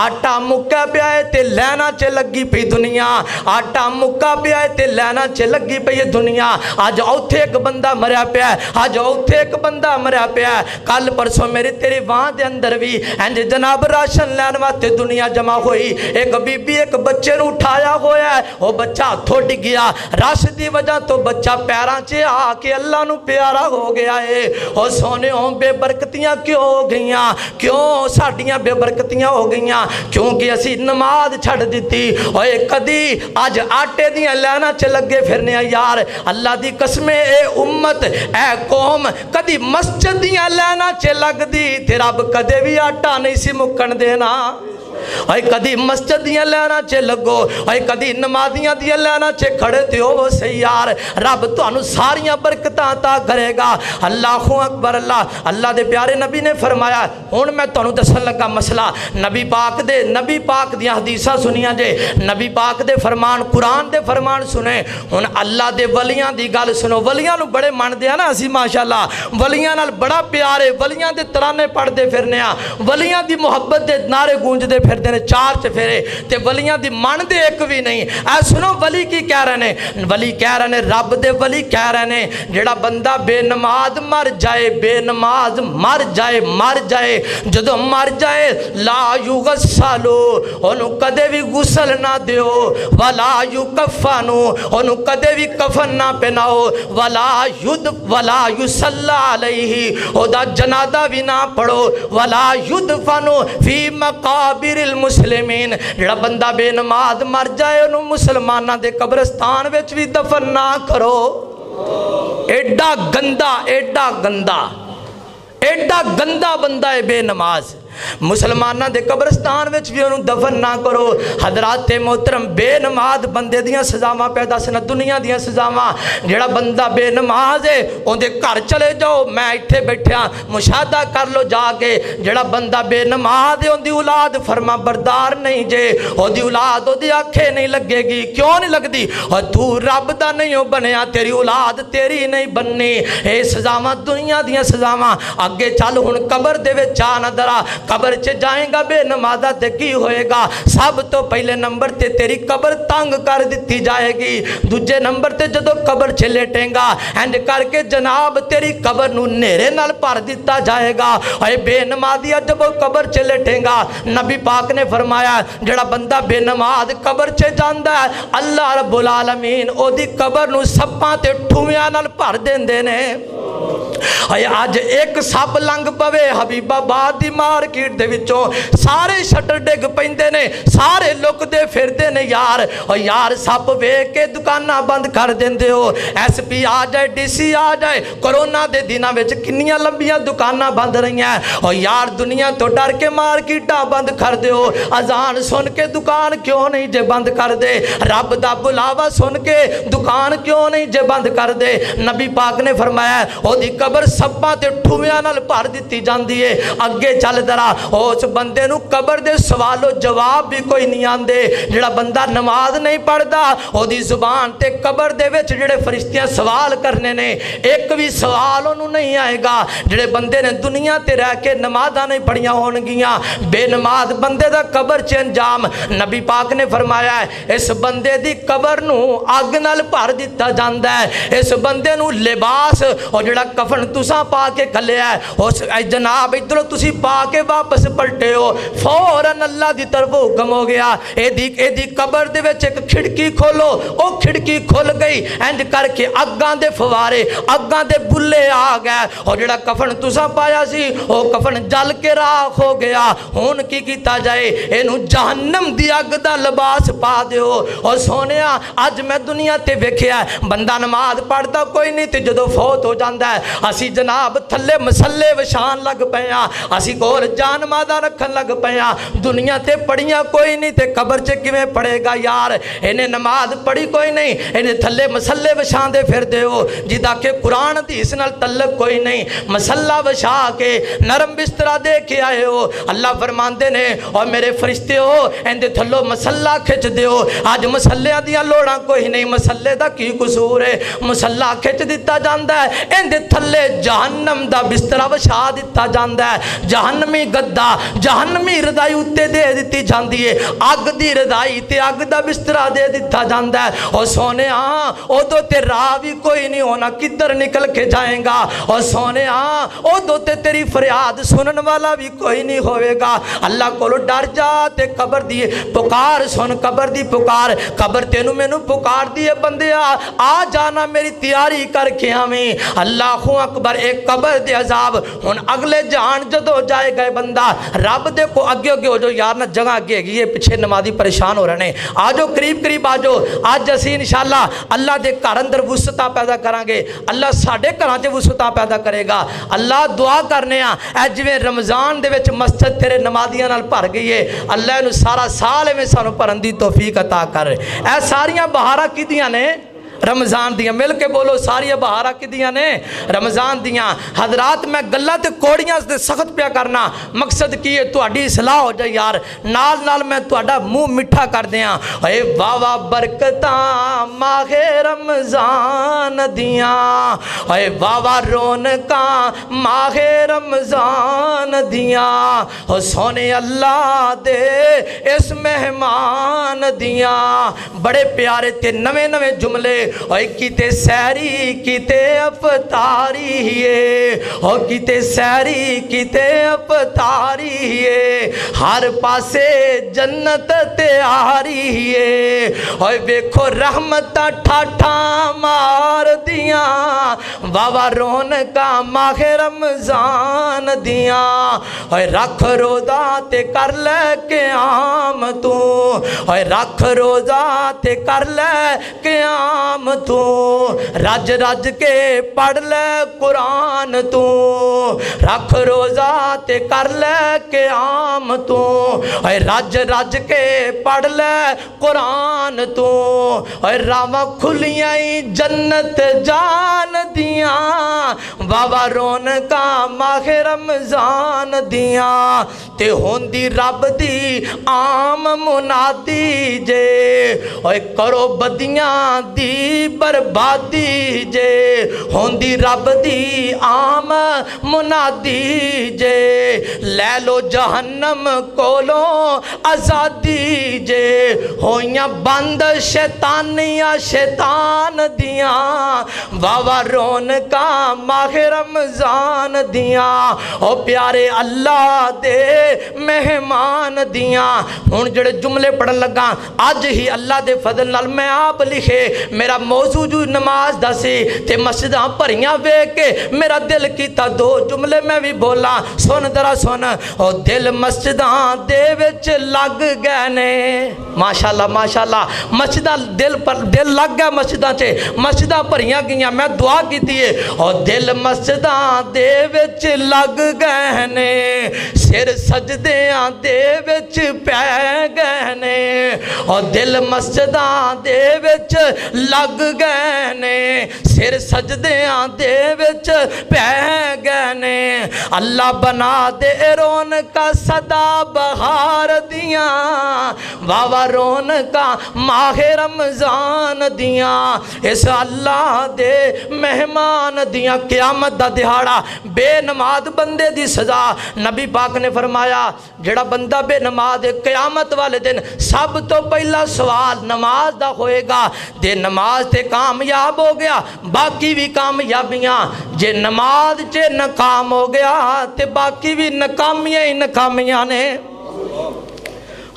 آٹا مکہ پہ آئے تے لینا چے لگی پی دنیا، آٹا مکہ پہ آئے تے لینا چے لگی پی دنیا۔ آج اوتھے ایک بندہ مریا پہ ہے، آج اوتھے ایک بندہ مریا پہ ہے، کل پرسوں میرے تیرے وہاں دے اندر بھی انج جناب راشن لین واسطے دنیا جمع ہوئی، ایک بی بی ایک بچے نو اٹھایا ہویا ہے، وہ بچہ تھوڑ گیا، رش دی وجہ تو بچہ پیراں چے آ کے اللہ نو پیارا ہو گیا ہے۔ اور سونے بے برکتیاں کیوں ہو گئیاں؟ کیوں ساڑیاں بے برکتیاں ہو گئیاں؟ کیونکہ اسی نماز چھڑ دیتی۔ اور کدی آج آٹے دیاں لینا چے لگے پھرنے یار، اللہ دی قسمیں اے امت اے قوم، کدی مسجد دیاں لینا چے لگ دی تے رب کدے بھی آٹا نہیں سی مکن دینا۔ اور کدی مسجد دیاں لینا چے لگو، اور کدی نمازیاں دیاں لینا چے کھڑے تے ہو سیار، رب تو انو ساریاں برکتاں عطا کرے گا۔ اللہ اکبر۔ اللہ دے پیارے نبی نے فرمایا، ہون میں تو انو دسن لگا مسئلہ، نبی پاک دیاں حدیثہ سنیاں جے، نبی پاک دے فرمان، قرآن دے فرمان سنے، ہون اللہ دے ولیاں دی گال سنو۔ ولیاں نو بڑے مان دیا نا اسی ماشاءاللہ، ولیاں نال بڑا پیارے، ولیاں دے ترانے پڑھ دے پھرنے آ، ولیاں دی محبت دے نعرے گونج دے پھر دینے چار چفیرے تے ولیاں دی مان دے ایک بھی نہیں۔ اے سنو ولی کی کہہ رہے ہیں، ولی کہہ رہے ہیں، رب دے ولی کہہ رہے ہیں، جڑا بندہ بے نماز مر جائے، بے نماز مر جائے جدو مر جائے، لا یغسلو انہوں کدے بھی غسل نہ دیو، ولا یکفنو انہوں کدے بھی کفن نہ پہناؤ، ولا یصلی علیہ او دا جنازہ بھی نہ پڑھو، ولا یدفنو فی مقابر المسلمین۔ جڑا بندہ بے نماز مر جائے انہوں مسلمانہ دے قبرستان وچ بھی دفن نہ کرو۔ ایڈا گندہ بندہ ہے بے نماز، مسلمانہ دے قبرستان وچ بھی انہوں دفن نہ کرو۔ حضرات محترم، بے نماز بندے دیاں سزاواں پیدا سنا، دنیا دیاں سزاواں۔ جڑا بندہ بے نماز ہے ان دے گھر چلے جاؤ، میں ایتھے بیٹھا مشاہدہ کر لو جا کے، جڑا بندہ بے نماز ہے ان دی اولاد فرما بردار نہیں جے، ان دی اولاد ان دی آنکھیں نہیں لگے گی۔ کیوں نہیں لگ دی؟ اور تو رب دا نہیں ہو بنیا، تیری اولاد تیری نہیں بننی۔ اے سزاواں دنیا دیاں سزاواں۔ اگے چل ہن قبر دے وچ جا نہ درا، قبر چے جائیں گا بے نمازہ تے کی ہوئے گا؟ سب تو پہلے نمبر تے تیری قبر تنگ کر دیتی جائے گی، دوجے نمبر تے جدو قبر چے لیٹیں گا اینڈ کر کے جناب تیری قبر نو نیرے نال پار دیتا جائے گا۔ اے بے نمازیہ جب وہ قبر چے لیٹیں گا، نبی پاک نے فرمایا جڑا بندہ بے نماز قبر چے جاندہ ہے، اللہ رب العالمین او دی قبر نو سپاں تے ٹھویاں نال پار دین دینے۔ آج ایک سب لنگ پوے حبیب آباد دی مارکیٹ دے وچوں، سارے شٹر ڈگ پیندے نے، سارے لک دے پھر دے نے یار، اور یار سب وے کے دکانہ بند کر دین دے ہو، ایس پی آ جائے، ڈی سی آ جائے، کرونا دے دینا وچ کنیاں لمبیاں دکانہ بند رہی ہیں، اور یار دنیا تو ڈر کے مارکیٹاں بند کر دے ہو، اذان سن کے دکان کیوں نہیں جے بند کر دے، رب دا بلاوا سن کے دکان کیوں نہیں جے بند کر دے۔ نبی پاک نے فرمایا او دی قبر سباں تے ٹھویاں نال بھر دتی جاندی ہے۔ اگے چل درا اس بندے نو قبر دے سوال و جواب بھی کوئی نہیں آندے۔ جڑا بندہ نماز نہیں پڑھدا او دی زبان تے قبر دے وچ جڑے فرشتیاں سوال کرنے نے ایک بھی سوال انہوں نہیں آئے گا۔ جڑے بندے نے دنیا تے رہ کے نمازاں نہیں پڑھیاں ہون گیاں، بے نماز بندے دا قبر چ انجام، نبی پاک نے فرمایا ہے اس بندے دی قبر نو اگ نال بھر دتا جاندا ہے، اس بندے نو لباس اور جڑا کفن کفن تساں پا کے کھلیا ہے اس جناب ادھروں تسی پا کے واپس پلٹے ہو فوراً اللہ دی طرف حکم ہو گیا اے دی قبر دے وچ ایک کھڑکی کھولو او کھڑکی کھل گئی اینج کر کے اگاں دے فوارے اگاں دے بلے آ گئے اور جڑا کفن تساں پایا سی او کفن جل کے راکھ ہو گیا ہن کی کیتا جائے اینو جہنم دی اگ دا لباس پا دیو اور سونیا اج میں دنیا تے ویکھیا ہے بندہ نماز پڑھدا کوئی نہیں تے جدوں فوت ہو جاندا ہے اسی جناب تھلے مسلے وشان لگ پیاں اسی کول جان مادہ رکھن لگ پیاں دنیا تے پڑھیاں کوئی نہیں تے قبر چ کیویں پڑھے گا یار انہیں نماز پڑھی کوئی نہیں انہیں تھلے مسلے وشان دے پھر دیو جدا کہ قرآن حدیث نال تعلق کوئی نہیں مسلہ وشا کے نرم بسترا دے کے آئے ہو اللہ فرماندے نے اور میرے فرشتے ہو اندے تھلو مسلہ کھچ دیو آج مسلیاں دیاں لوڑاں کوئی نہیں مسلے دا کی قصور ہے مسلہ کھچ دیتا جاندہ ہے اندے تھلے جہنم دا بسترا وشا دیتا جاندہ ہے جہنمی گدہ جہنمی رضائی اتے دے دیتی جاندی ہے آگ دی رضائی تے آگ دا بسترا دے دیتا جاندہ ہے اور سونے او دو تے راہ بھی کوئی نہیں ہونا کدھر نکل کے جائیں گا اور سونے او دو تے تیری فریاد سنن والا بھی کوئی نہیں ہوئے گا اللہ کو لو ڈر جا تے قبر دیئے پکار سن قبر دی پکار قبر تینو میں نو پکار دیئے بندیا آ جانا میری تیاری کر کے ہمیں اللہ اکبر ایک قبر دے عذاب ہن اگلے جان جدو جائے گئے بندہ رب دے کو اگے اگے ہو جو یار نہ جگہ اگے گی یہ پیچھے نمازی پریشان ہو رہے ہیں آجو قریب قریب آجو آج اسی انشاءاللہ اللہ دے گھر اندر وسعتاں پیدا کریں گے اللہ ساڈے گھراں چ وسعتاں پیدا کرے گا اللہ دعا کرنے اے جویں رمضان دے وچ مسجد تیرے نمازیاں نال بھر گئی ہے اللہ نو سارا سال میں سانو پڑھن دی توفیق عطا کر اے ساریاں بہاراں کیدیاں نے رمضان دیاں مل کے بولو ساری بہارا کی دیاں نے رمضان دیاں حضرات میں گلہ تے کوڑیاں سے سخت پیا کرنا مقصد کی ہے تو اڈی اصلاح ہو جائے یار نال میں تو اڈا منہ مٹھا کر دیاں اے واوا برکتاں ماہ رمضان دیاں اے واوا رونقاں ماہ رمضان دیاں او سونے اللہ دے اس مہمان دیاں بڑے پیارے تے نوے نوے جملے اوہ کیتے سیری کیتے افطاری ہے اوہ کیتے سیری کیتے افطاری ہے ہر پاسے جنت تیاری ہے اوہ بیکھو رحمتہ ٹھاٹھا مار دیاں واوا رونقا ماہ رمضان دیاں اوہ رکھ روزہ تے کر لے قیام تو اوہ رکھ روزہ تے کر لے قیام تو رج رج کے پڑھ لے قرآن تو رکھ روزہ تے کر لے قیام تو اے رج رج کے پڑھ لے قرآن تو اے راواں کھلیاں جنت جان دیاں واوا رونقاں ماہ رمضان دیاں تے ہوندی رب دی عام منادی جے اے کرو بدیاں دی بربادی جے ہوندی رب دی عام منادی جے لے لو جہنم کولو آزادی جے ہویاں بند شیطانیاں شیطان دیاں واوا رونقاں ماہ رمضان دیاں او پیارے اللہ دے مہمان دیاں ہن جڑے جملے پڑھن لگا آج ہی اللہ دے فضل نال میں آپ لکھے میرا موضوع جو نماز دا سی تے مسجداں بھریاں ویکھ کے میرا دل کیتا دو جملے میں بھی بولا سن ذرا سن او دل مسجداں دے وچ لگ گئے نے ماشاءاللہ ماشاءاللہ مسجداں دل لگ گیا مسجداں چ مسجداں بھریاں گئیاں میں دعا کیتی ہے او دل مسجداں دے وچ لگ گئے نے سر سجدیاں دے وچ پے گئے نے او دل مسجداں دے وچ لگ گئے نے سر سجدیاں دے وچ پے گئے نے اللہ بنا دے رونقاں صدا بہار دیاں واوا رونقاں ماہ رمضان دیاں اس اللہ دے مہمان دیاں قیامت دا دہاڑا بے نماز بندے دی سزا نبی پاک نے فرمایا جڑا بندہ بے نماز قیامت والے دن سب تو پہلا سوال نماز دا ہوئے گا دے نماز تے کامیاب ہو گیا باقی بھی کامیابیاں جے نماز چے ناکام ہو گیا تے باقی بھی ناکامیاں ہی ناکامیاں نے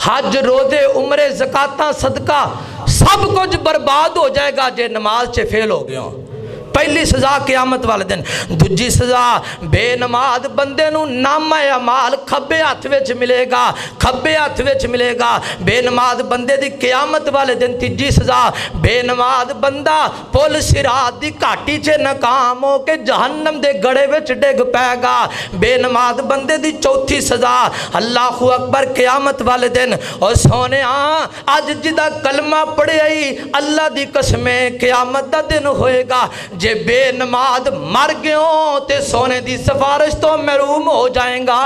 حج روزے عمرے زکاتاں صدقہ سب کچھ برباد ہو جائے گا جے نماز چے فیل ہو گیا پہلی سزا قیامت والے دن دوجی سزا بے نماز بندے نو نامہ اعمال کھبے ہاتھ وچ ملے گا کھبے ہاتھ وچ ملے گا بے نماز بندے دی قیامت والے دن تیجی سزا بے نماز بندہ پل صراط دی گھاٹی چ ناکام ہو کے جہنم دے گڑے وچ ڈگ پے گا بے نماز بندے دی چوتھی سزا اللہ اکبر قیامت والے دن او سونے اج جدا کلمہ پڑھے آئی اللہ دی قسم قیامت دا دن ہوئے گا جے بے نماز مر گئوں تے سونے دی سفارش تو محروم ہو جائیں گا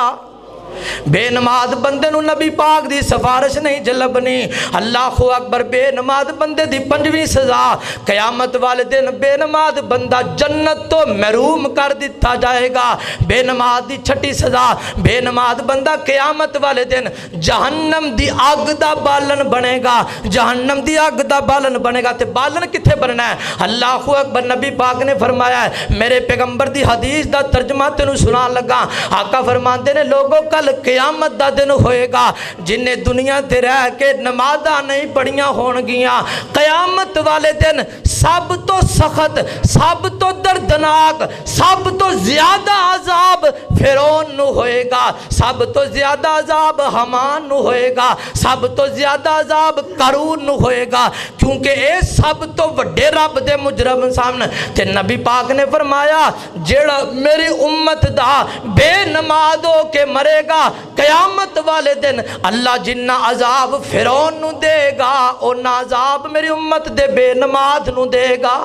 بے نماز بندے نو نبی پاک دی سفارش نہیں جلبنی اللہ اکبر بے نماز بندے دی پنجویں سزا قیامت والے دن بے نماز بندہ جنت تو محروم کر دیتا جائے گا بے نماز دی چھٹی سزا بے نماز بندہ قیامت والے دن جہنم دی آگ دا بالن بنے گا جہنم دی آگ دا بالن بنے گا تے بالن کتھے بننا ہے اللہ اکبر نبی پاک نے فرمایا ہے میرے پیغمبر دی حدیث دا ترجمہ تینوں سنان لگا آقا فرماندے نے لوگوں کل قیامت دا دن ہوئے گا جنہیں دنیا تے رہ کے نمازاں نہیں پڑھیاں ہون گیاں قیامت والے دن سب تو سخت سب تو دردناک سب تو زیادہ عذاب فرعون نو ہوئے گا سب تو زیادہ عذاب حمان نو ہوئے گا سب تو زیادہ عذاب قارون نو ہوئے گا کیونکہ اے سب تو وڈے رب دے مجرم سامنے تے نبی پاک نے فرمایا جیڑا میری امت دا بے نماز ہو کے مرے گا قیامت والے دن اللہ جنہ عذاب فرعون نو دے گا اونا عذاب میری امت دے بے نماز نو دے گا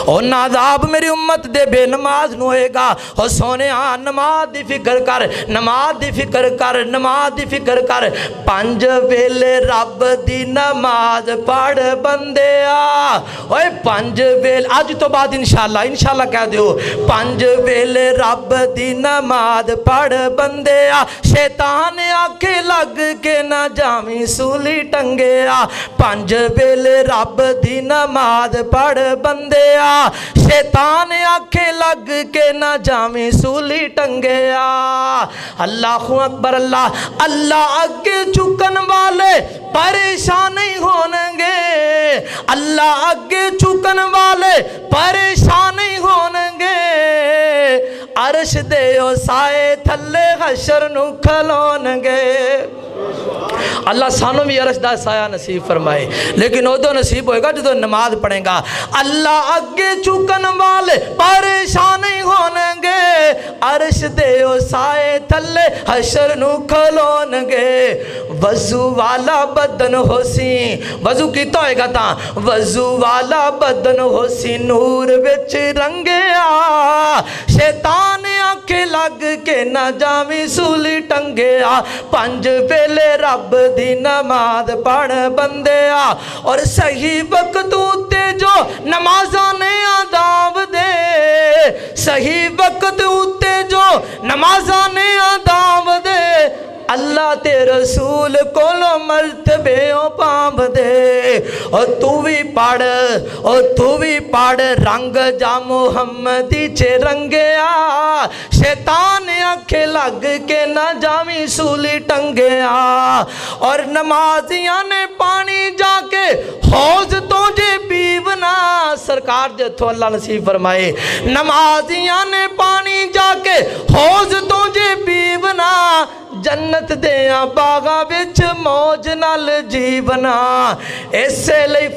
اونا عذاب میری امت دے بے نماز نو ہوئے گا اور سونے نماز دی فکر کر نماز دی فکر کر نماز دی فکر کر پنج ویلے رب دی نماز پڑھ بندے اوے پنج ویلے آج تو بعد انشاءاللہ کہہ دیو پنج ویلے رب دی نماز پڑھ بندے شیطان آکھے لگ کے نہ جامی سولی ٹنگے پنج ویلے رب دی نماز پڑھ بندے شیطان آکھے لگ کے نہ جامی سولی ٹنگے اللہ اکبر اللہ اگے چکن والے پریشان نہیں ہونیں گے اللہ اگے چکن والے پریشان نہیں ہونیں گے عرش دے او سائے تھلے حشر نو کھلون گے اللہ سانوں بھی عرش دا سایہ نصیب فرمائے لیکن وہ تو نصیب ہوئے گا جو نماز پڑھیں گا اللہ اگے چکن والے پریشان نہیں ہونیں گے عرش دے او سائے تھلے حشر نو کھلون گے وضو والا بدن ہو سی وضو کیتا ہوئے گا تا وضو والا بدن ہو سی نور وچ رنگے شیطان آنکھیں لگ کے نہ جامی سولی ٹنگے پنج ویلے رب دی نماز پڑھ بندے اور صحیح وقت ہوتے جو نمازاں نے آداب دے صحیح وقت ہوتے جو نمازاں نے آداب دے اللہ تے رسول کولو مرتبیوں پامب دے اور تو بھی پڑھ رنگ جا محمدی چے رنگیا شیطان آنکھیں لگ کے نہ جامی سولی ٹنگیا اور نمازیاں نے پانی جا کے حوض تو جے پیونا سرکار جے تو اللہ نصیب فرمائے نمازیاں نے پانی جا کے حوض تو جے پیونا جنت دیاں باغا وچ موج نال جیونا ایسے لئی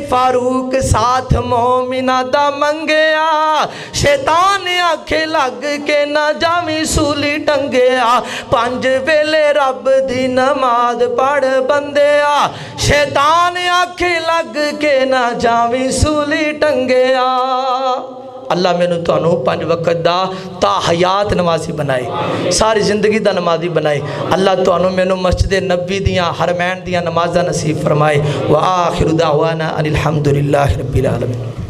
فاروق ساتھ مومنہ دا منگیا شیطان آنکھیں لگ کے نہ جامی سولی ٹنگیا پنج ویلے رب دی نماز پڑھ بندیا شیطان آنکھیں لگ کے نہ جامی سولی ٹنگیا اللہ میں نے تو انہوں پانچ وقت دا تا حیات نمازی بنائے ساری زندگی دا نمازی بنائے اللہ تو انہوں میں نے مسجد نبی دیاں حرمین دیاں نمازہ نصیب فرمائے وآخر دعوانا ان الحمدللہ رب العالمین